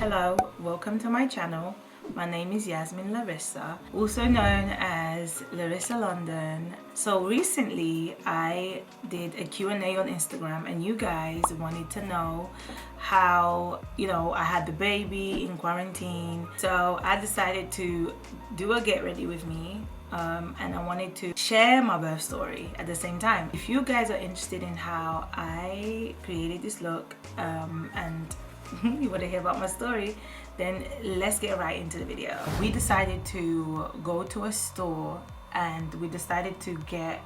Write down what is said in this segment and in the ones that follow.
Hello, welcome to my channel. My name is Larissa, also known as Larissalondon. So recently I did a Q&A on Instagram and you guys wanted to know how, I had the baby in quarantine. So I decided to do a get ready with me. And I wanted to share my birth story at the same time. If you guys are interested in how I created this look and you want to hear about my story, then let's get right into the video. We decided to go to a store and we decided to get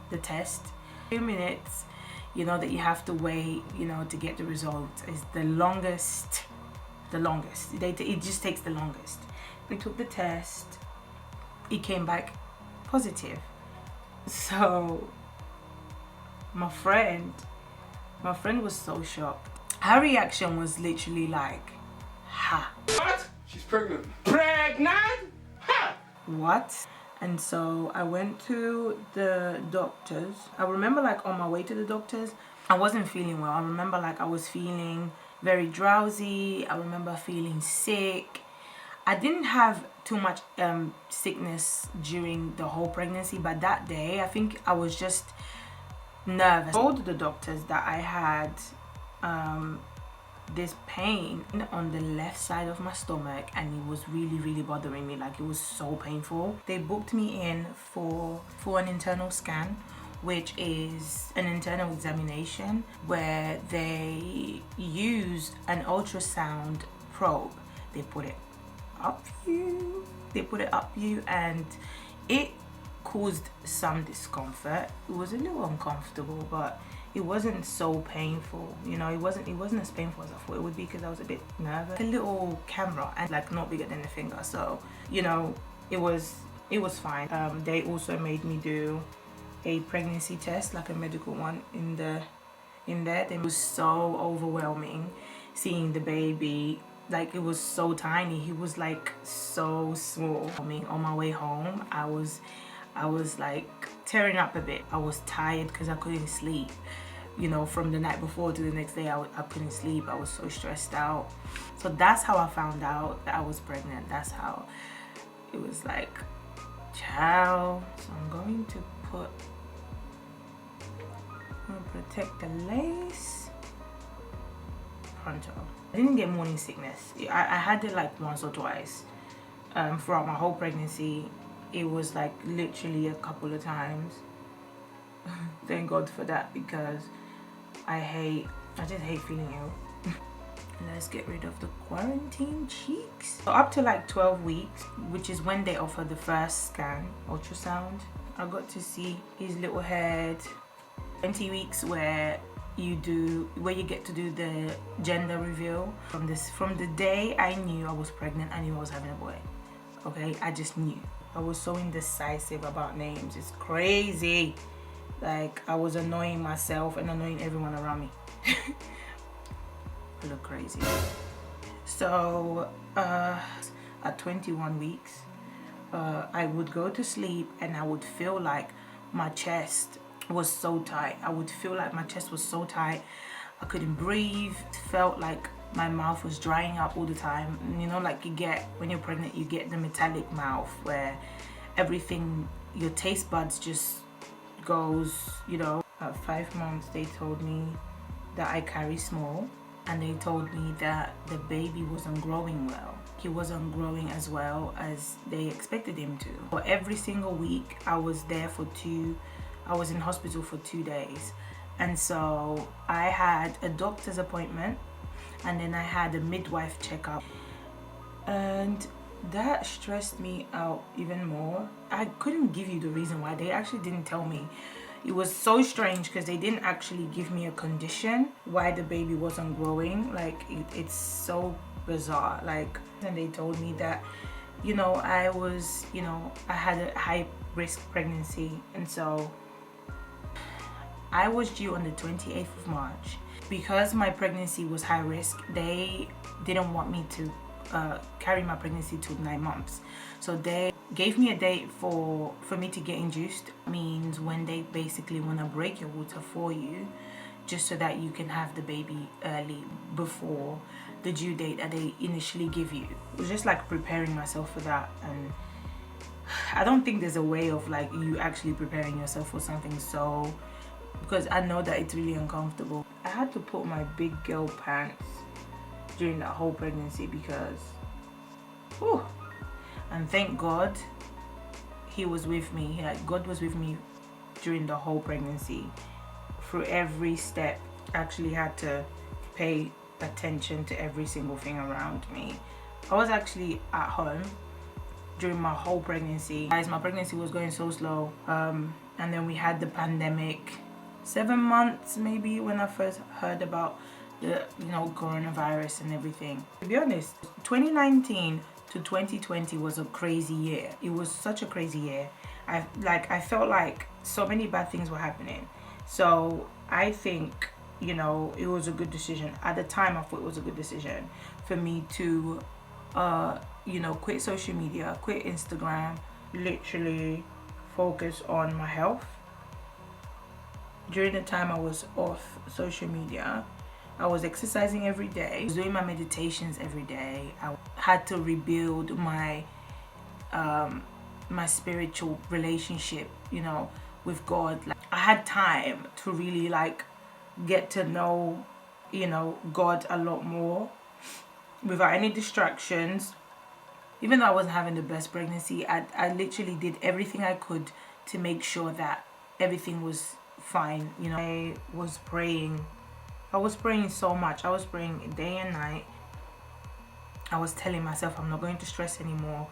the test. 2 minutes, that you have to wait, to get the result is the longest. It just takes the longest. We took the test. It came back positive. So my friend was so shocked. Her reaction was literally like, ha. What? She's pregnant. Pregnant? Ha! What? And so I went to the doctors. I remember on my way to the doctors, I wasn't feeling well. I remember I was feeling very drowsy. I remember feeling sick. I didn't have too much sickness during the whole pregnancy, but that day I think I was just nervous. I told the doctors that I had this pain on the left side of my stomach and it was really bothering me. It was so painful. They booked me in for an internal scan, which is an internal examination where they used an ultrasound probe. They put it up you and it caused some discomfort. It was a little uncomfortable, but it wasn't so painful. It wasn't as painful as I thought it would be because I was a bit nervous. A little camera and not bigger than a finger, so it was fine. They also made me do a pregnancy test, a medical one in there. It was so overwhelming seeing the baby. It was so tiny. He was so small. On my way home, I was tearing up a bit. I was tired because I couldn't sleep. From the night before to the next day, I couldn't sleep. I was so stressed out. So that's how I found out that I was pregnant. That's how it was ciao. So I'm going to protect the lace. Pronto. I didn't get morning sickness. I had it once or twice throughout my whole pregnancy. It was literally a couple of times. Thank God for that because I just hate feeling ill. Let's get rid of the quarantine cheeks. So up to 12 weeks, which is when they offer the first scan, ultrasound, I got to see his little head. 20 weeks where you get to do the gender reveal. From the day I knew I was pregnant, I knew I was having a boy. Okay, I just knew. I was so indecisive about names. It's crazy. I was annoying myself and annoying everyone around me. I look crazy. So at 21 weeks, I would go to sleep and I would feel my chest was so tight. I would feel my chest was so tight. I couldn't breathe. It felt like my mouth was drying up all the time. You get when you're pregnant, you get the metallic mouth where everything, your taste buds just goes, At 5 months, they told me that I carry small and they told me that the baby wasn't growing well. He wasn't growing as well as they expected him to. For every single week, I was in hospital for 2 days. And so I had a doctor's appointment and then I had a midwife checkup. And that stressed me out even more. I couldn't give you the reason why. They actually didn't tell me. It was so strange because they didn't actually give me a condition why the baby wasn't growing. It's so bizarre. And they told me that, I had a high risk pregnancy. And so I was due on the 28th of March. Because my pregnancy was high risk, they didn't want me to carry my pregnancy to 9 months. So they gave me a date for me to get induced. It means when they basically want to break your water for you, just so that you can have the baby early before the due date that they initially give you. It was just like preparing myself for that, and I don't think there's a way of like you actually preparing yourself for something, so because I know that it's really uncomfortable. I had to put my big girl pants during that whole pregnancy because whew, and thank God he was with me. Like God was with me during the whole pregnancy through every step. I actually had to pay attention to every single thing around me. I was actually at home during my whole pregnancy. Guys, my pregnancy was going so slow, and then we had the pandemic. 7 months maybe when I first heard about the coronavirus and everything. To be honest, 2019 to 2020 was a crazy year. It was such a crazy year. I felt like so many bad things were happening. So I think it was a good decision. At the time I thought it was a good decision for me to quit social media, quit Instagram, literally focus on my health. During the time I was off social media, I was exercising every day. I was doing my meditations every day. I had to rebuild my my spiritual relationship, with God. Like, I had time to really get to know, God a lot more without any distractions. Even though I wasn't having the best pregnancy, I literally did everything I could to make sure that everything was fine. I was praying so much. I was praying day and night. I was telling myself I'm not going to stress anymore,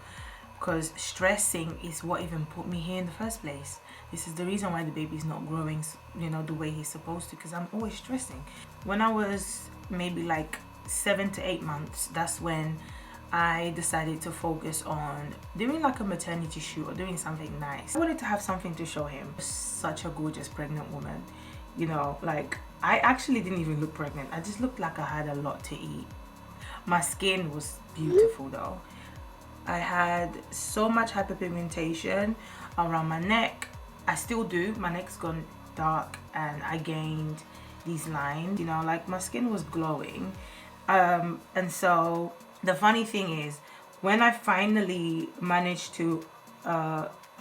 because stressing is what even put me here in the first place. This is the reason why the baby's not growing the way he's supposed to, because I'm always stressing. When I was maybe 7 to 8 months, that's when I decided to focus on doing a maternity shoot or doing something nice. I wanted to have something to show him. Such a gorgeous pregnant woman, I actually didn't even look pregnant. I just looked like I had a lot to eat. My skin was beautiful though. I had so much hyperpigmentation around my neck. I still do. My neck's gone dark and I gained these lines, my skin was glowing. And so the funny thing is, when I finally managed to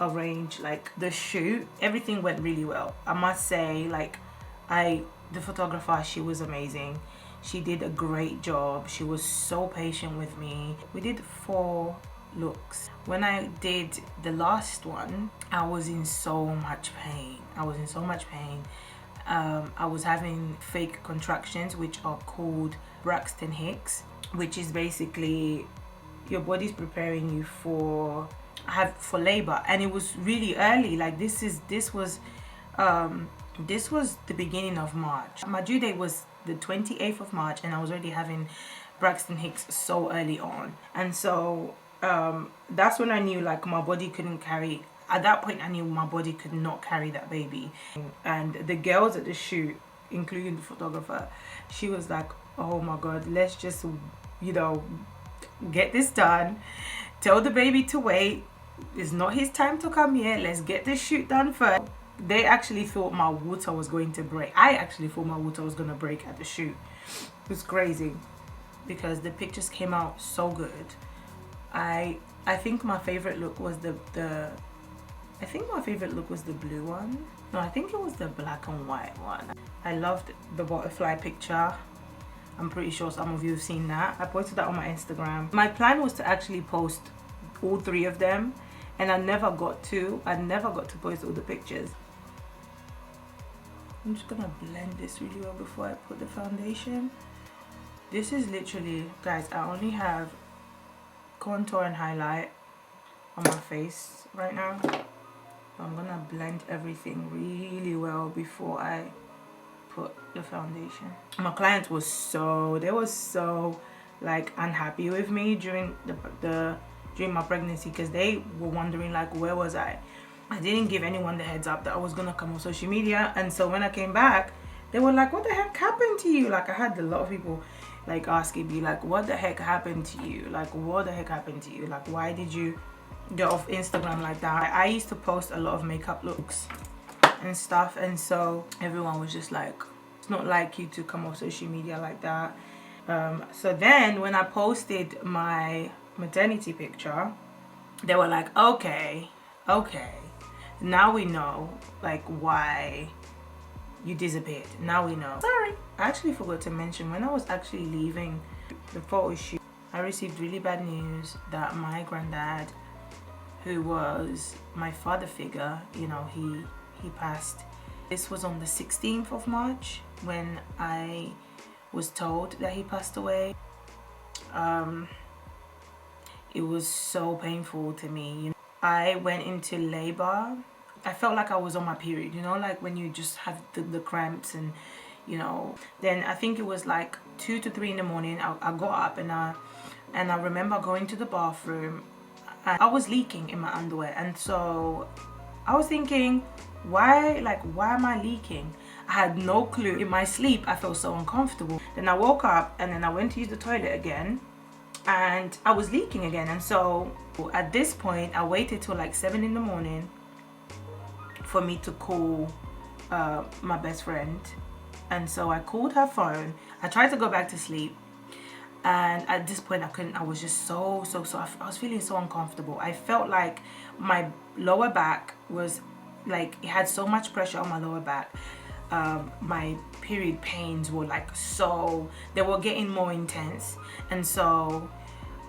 arrange the shoot, everything went really well. I must say, the photographer, she was amazing. She did a great job. She was so patient with me. We did 4 looks. When I did the last one, I was in so much pain. I was having fake contractions, which are called Braxton Hicks, which is basically your body's preparing you for labor, and it was really early. This was the beginning of March. My due date was the 28th of March, and I was already having Braxton Hicks so early on. And so that's when I knew my body couldn't carry. At that point I knew my body could not carry that baby. And the girls at the shoot, including the photographer, she was like, oh my God, let's just get this done. Tell the baby to wait. It's not his time to come here. Let's get this shoot done first. They actually thought my water was going to break. I actually thought my water was going to break at the shoot. It was crazy because the pictures came out so good. I think my favorite look was the blue one. No, I think it was the black and white one. I loved the butterfly picture. I'm pretty sure some of you have seen that. I posted that on my Instagram. My plan was to actually post all 3 of them, and I never got to post all the pictures. I'm just gonna blend this really well before I put the foundation. This is literally, guys, I only have contour and highlight on my face right now. I'm gonna blend everything really well before I put the foundation. My clients were so unhappy with me during during my pregnancy, because they were wondering where was I didn't give anyone the heads up that I was gonna come on social media. And so when I came back, they were like, what the heck happened to you? I had a lot of people asking me what the heck happened to you? What the heck happened to you? Why did you get off Instagram like that? I used to post a lot of makeup looks and stuff, and so everyone was just It's not like you to come off social media like that. So then when I posted my maternity picture, they were like, okay, now we know like why you disappeared. Now we know. Sorry, I actually forgot to mention, when I was actually leaving the photo shoot, I received really bad news that my granddad, who was my father figure, you know, he passed. This was on the 16th of March when I was told that he passed away. It was so painful to me. You know, I went into labor. I felt like I was on my period, you know, like when you just have the cramps, and you know, then I think it was like 2 to 3 in the morning. I got up and I remember going to the bathroom. I was leaking in my underwear, and so I was thinking, why am I leaking? I had no clue. In my sleep, I felt so uncomfortable. Then I woke up and then I went to use the toilet again, and I was leaking again. And so at this point, I waited till like 7 in the morning for me to call my best friend. And so I called her phone. I tried to go back to sleep, and at this point I couldn't. I was just so I was feeling so uncomfortable. I felt like my lower back was like, it had so much pressure on my lower back. My period pains were like, so they were getting more intense. And so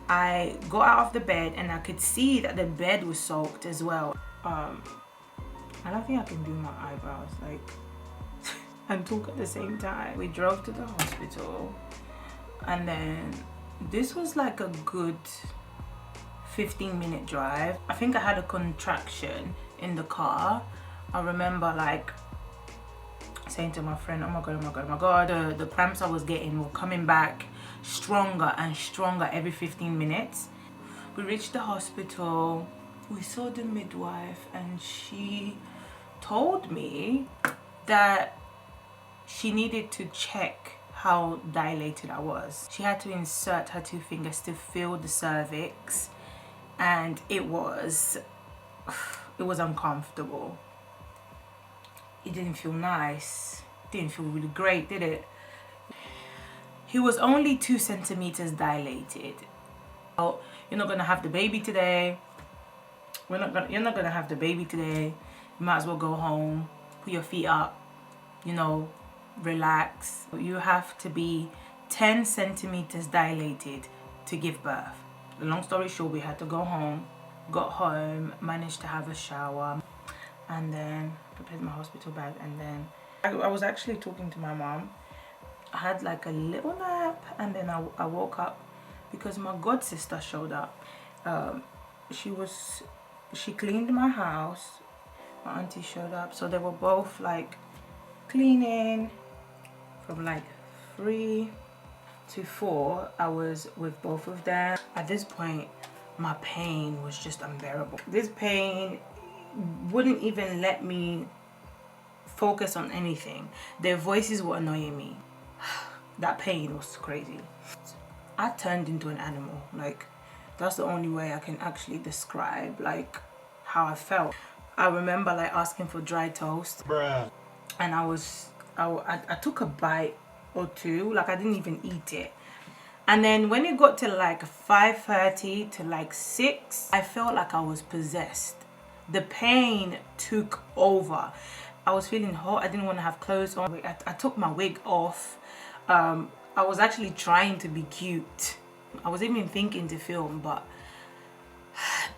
I got out of the bed and I could see that the bed was soaked as well. I don't think I can do my eyebrows like and talk at the same time. We drove to the hospital, and then this was like a good 15-minute drive. I think I had a contraction in the car. I remember like saying to my friend, oh my god, the cramps I was getting were coming back stronger and stronger every 15 minutes. We reached the hospital. We saw the midwife, and she told me that she needed to check how dilated I was. She had to insert her 2 fingers to feel the cervix, and it was uncomfortable. It didn't feel nice. It didn't feel really great, did it? He was only 2 centimeters dilated. Oh, you're not gonna have the baby today. You're not gonna have the baby today. You might as well go home, put your feet up, you know, relax. You have to be 10 centimeters dilated to give birth. The long story short, we had to go home. Got home, managed to have a shower, and then prepared my hospital bag. And then I was actually talking to my mom. I had like a little nap, and then I woke up because my god sister showed up. She cleaned my house. My auntie showed up, so they were both like cleaning. From like 3 to 4, I was with both of them. At this point, my pain was just unbearable. This pain wouldn't even let me focus on anything. Their voices were annoying me. That pain was crazy. I turned into an animal. Like, that's the only way I can actually describe like how I felt. I remember like asking for dry toast. Bruh. And I took a bite or 2, like I didn't even eat it. And then when it got to like 5:30 to like 6, I felt like I was possessed. The pain took over. I was feeling hot. I didn't want to have clothes on. I took my wig off. I was actually trying to be cute. I was even thinking to film, but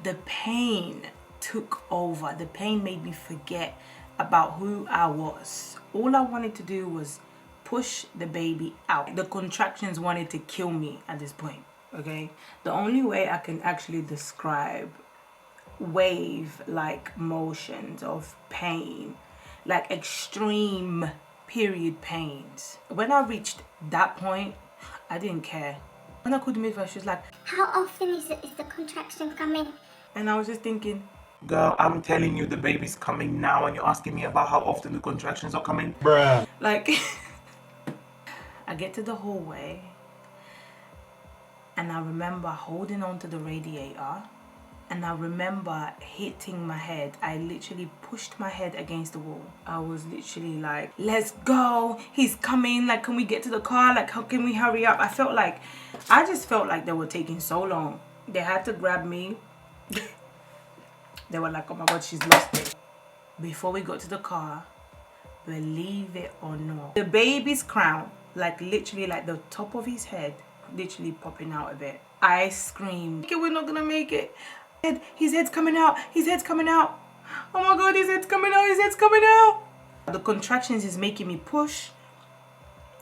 the pain took over. The pain made me forget about who I was. All I wanted to do was push the baby out. The contractions wanted to kill me at this point, okay? The only way I can actually describe wave-like motions of pain, like extreme period pains. When I reached that point, I didn't care. When I called the midwife, she was like, how often is the contraction coming? And I was just thinking, girl, I'm telling you the baby's coming now, and you're asking me about how often the contractions are coming. Bruh. Like, I get to the hallway, and I remember holding on to the radiator, And I remember hitting my head. I literally pushed my head against the wall. I was literally like, let's go, he's coming, like, can we get to the car, like, how can we hurry up? I just felt like they were taking so long. They had to grab me. They were like, oh my god, she's lost it. Before we got to the car, believe it or not, the baby's crown, like literally like the top of his head, literally popping out of it. I screamed, okay, we're not gonna make it. His head's coming out, his head's coming out. Oh my god, his head's coming out, his head's coming out. The contractions is making me push,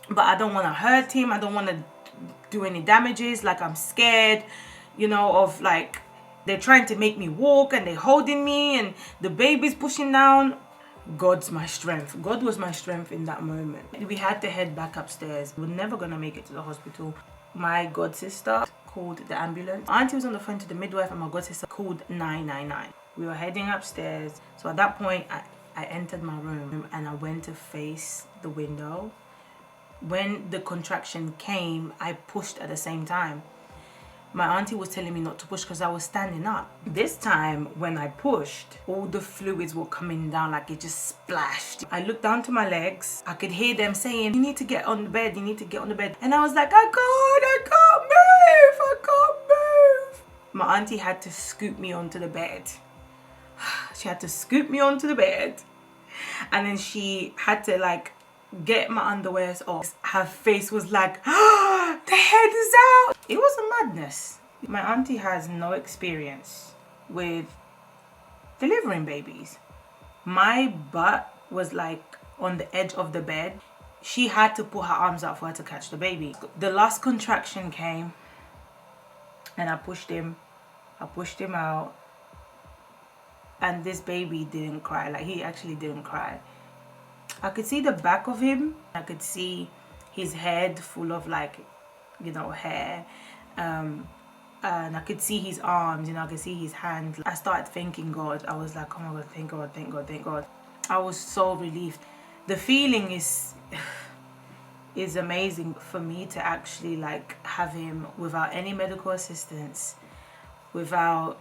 but I don't want to hurt him. I don't want to do any damages. Like, I'm scared, you know, of like, they're trying to make me walk and they're holding me and the baby's pushing down. God's my strength. God was my strength in that moment. We had to head back upstairs. We're never gonna make it to the hospital. My god sister called the ambulance. My auntie was on the phone to the midwife and my god sister called 999. We were heading upstairs. So at that point, I entered my room and I went to face the window. When the contraction came, I pushed at the same time. My auntie was telling me not to push because I was standing up. This time when I pushed, all the fluids were coming down, like it just splashed. I looked down to my legs. I could hear them saying, you need to get on the bed, you need to get on the bed. And I was like, I can't move. My auntie had to scoop me onto the bed. She had to scoop me onto the bed. And then she had to like get my underwears off. Her face was like, oh, the head is out. It was a madness. My auntie has no experience with delivering babies. My butt was like on the edge of the bed. She had to put her arms out for her to catch the baby. The last contraction came and I pushed him out, and this baby didn't cry. Like, he actually didn't cry. I could see the back of him. I could see his head full of like, you know, hair. And I could see his arms, you know, I could see his hands. I started thanking God. I was like, oh my God, thank God, thank God, thank God. I was so relieved. The feeling is amazing for me to actually like have him without any medical assistance, without,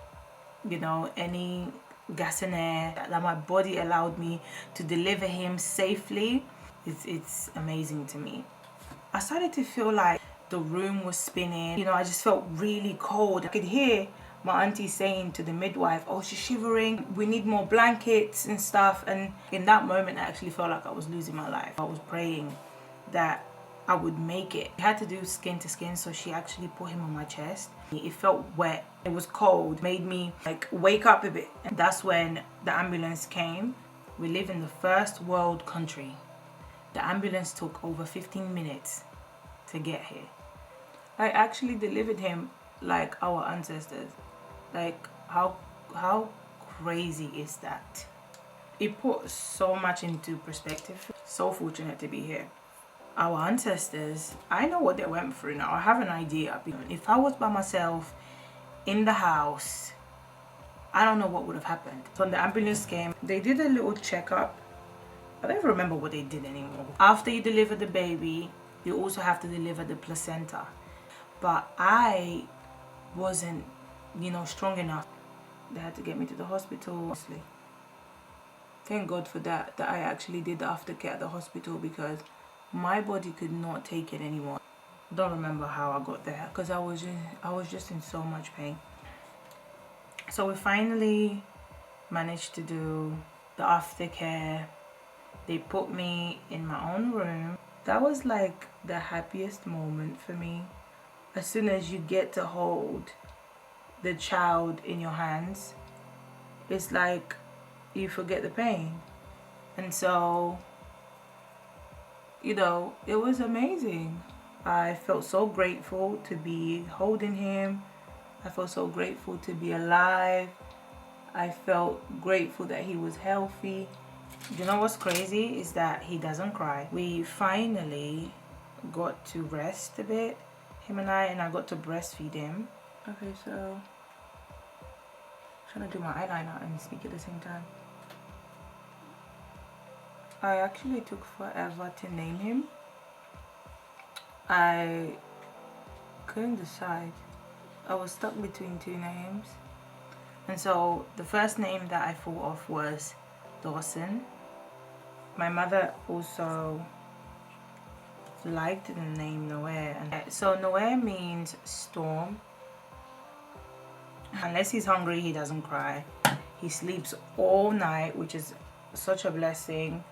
you know, any gas and air, that my body allowed me to deliver him safely. It's amazing to me. I started to feel like the room was spinning, you know, I just felt really cold. I could hear my auntie saying to the midwife, oh, she's shivering, we need more blankets and stuff. And in that moment, I actually felt like I was losing my life. I was praying that I would make it. I had to do skin to skin, so she actually put him on my chest. It felt wet, it was cold, made me like wake up a bit. And that's when the ambulance came. We live in the first world country. The ambulance took over 15 minutes to get here. I actually delivered him like our ancestors. Like, how crazy is that? It put so much into perspective. So fortunate to be here. Our ancestors, I know what they went through now. I have an idea. If I was by myself in the house, I don't know what would have happened. So when the ambulance came, they did a little checkup. I don't even remember what they did anymore. After you deliver the baby, you also have to deliver the placenta. But I wasn't, you know, strong enough. They had to get me to the hospital. Thank God for that I actually did the aftercare at the hospital, because my body could not take it anymore. I don't remember how I got there because I was just in so much pain. So we finally managed to do the aftercare. They put me in my own room. That was like the happiest moment for me. As soon as you get to hold the child in your hands, it's like you forget the pain. And so, you know, it was amazing. I felt so grateful to be holding him. I felt so grateful to be alive. I felt grateful that he was healthy. You know what's crazy is that he doesn't cry. We finally got to rest a bit, him and I got to breastfeed him. Okay, so I'm trying to do my eyeliner and speak at the same time. I actually took forever to name him. I couldn't decide. I was stuck between two names. And so the first name that I thought of was Dawson. My mother also liked the name Noir. And so Noir means storm. Unless he's hungry, he doesn't cry. He sleeps all night, which is such a blessing.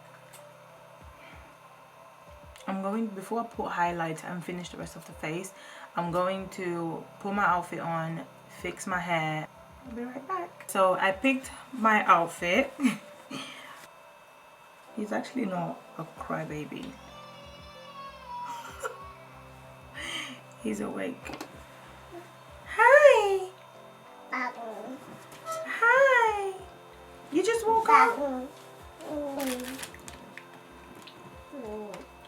Before I put highlights and finish the rest of the face, I'm going to put my outfit on, fix my hair. I'll be right back. So I picked my outfit. He's actually not a crybaby. He's awake. Hi. Hi. You just woke up?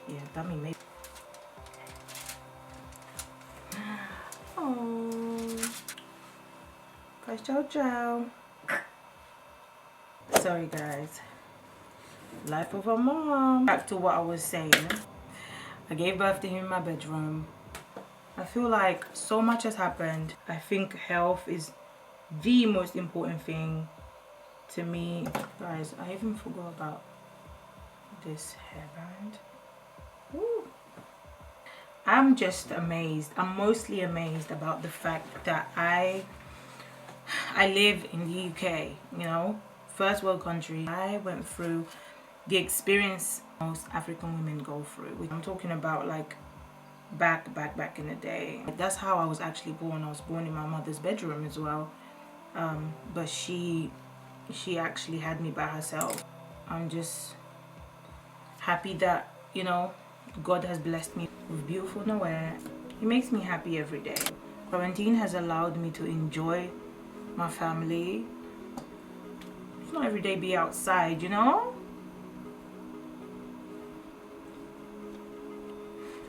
Yeah, dummy maybe. Oh. Guys, Jojo. Sorry guys. Life of a mom. Back to what I was saying. I gave birth to him in my bedroom. I feel like so much has happened. I think health is the most important thing to me. Guys, I even forgot about this hairband. Woo. I'm just amazed. I'm mostly amazed about the fact that I live in the UK, you know, first world country. I went through the experience most African women go through. I'm talking about like back in the day. That's how I was actually born. I was born in my mother's bedroom as well. But she actually had me by herself. I'm just happy that, you know, God has blessed me with beautiful Noir. It makes me happy every day. Quarantine has allowed me to enjoy my family. It's not every day be outside, you know?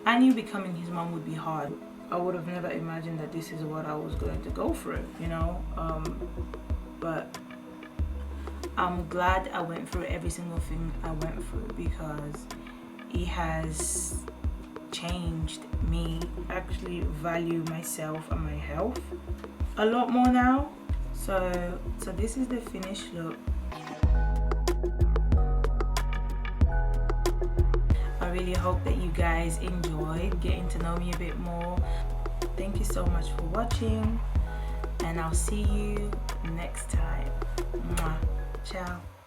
I knew becoming his mom would be hard. I would have never imagined that this is what I was going to go through, you know? But I'm glad I went through every single thing I went through because it has changed me. I actually value myself and my health a lot more now. So this is the finished look. I really hope that you guys enjoyed getting to know me a bit more. Thank you so much for watching, and I'll see you next time. Mwah. Ciao.